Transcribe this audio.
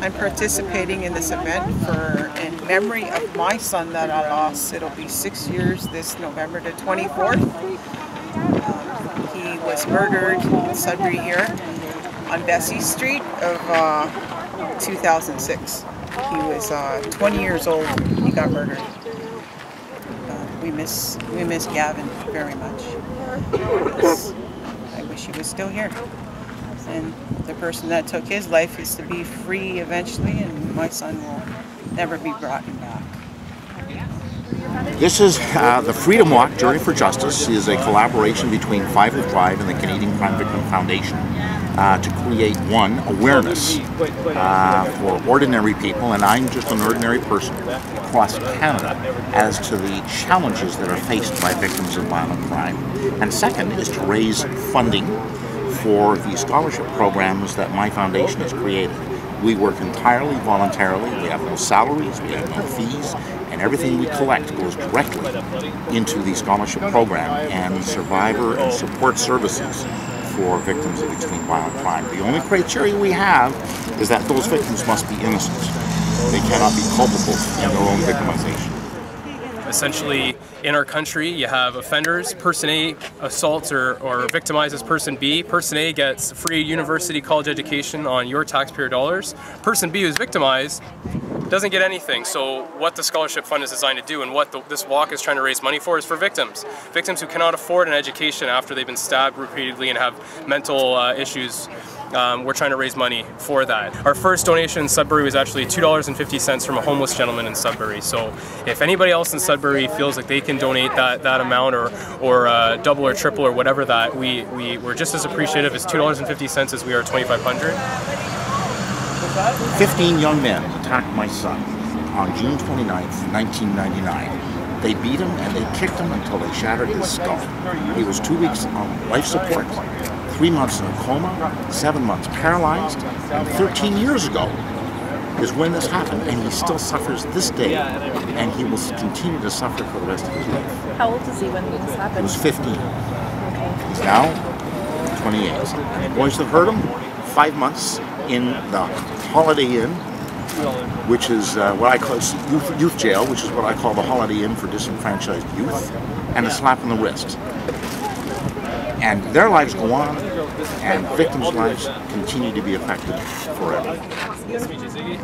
I'm participating in this event in memory of my son that I lost. It'll be 6 years this November the 24th. He was murdered in Sudbury here on Bessie Street of 2006. He was 20 years old. He got murdered. We miss Gavin very much. I wish he was still here. And the person that took his life is to be free eventually, and my son will never be brought back. This is the Freedom Walk Journey for Justice. It is a collaboration between 5 with Drive and the Canadian Crime Victim Foundation to create, one, awareness for ordinary people, and I'm just an ordinary person across Canada, as to the challenges that are faced by victims of violent crime. And second is to raise funding for the scholarship programs that my foundation has created. We work entirely voluntarily. We have no salaries, we have no fees, and everything we collect goes directly into the scholarship program and survivor and support services for victims of extreme violent crime. The only criteria we have is that those victims must be innocent. They cannot be culpable in their own victimization. Essentially, in our country, you have offenders. Person A assaults or victimizes person B. Person A gets free university college education on your taxpayer dollars. Person B who's victimized doesn't get anything. So what the scholarship fund is designed to do, and what this walk is trying to raise money for, is for victims. Victims who cannot afford an education after they've been stabbed repeatedly and have mental issues. We're trying to raise money for that. Our first donation in Sudbury was actually $2.50 from a homeless gentleman in Sudbury. So if anybody else in Sudbury feels like they can donate that amount or double or triple or whatever that, we're just as appreciative as $2.50 as we are $2,500. 15 young men attacked my son on June 29th, 1999. They beat him and they kicked him until they shattered his skull. He was 2 weeks on life support, 3 months in a coma, 7 months paralyzed, and 13 years ago is when this happened, and he still suffers this day, and he will continue to suffer for the rest of his life. How old is he when this happened? He was 15. Okay. He's now 28. And the boys that hurt him, 5 months in the Holiday Inn, which is what I call youth jail, which is what I call the Holiday Inn for disenfranchised youth, and a slap on the wrist. And their lives go on, and victims' lives continue to be affected forever. Nice to meet you, Ziggy.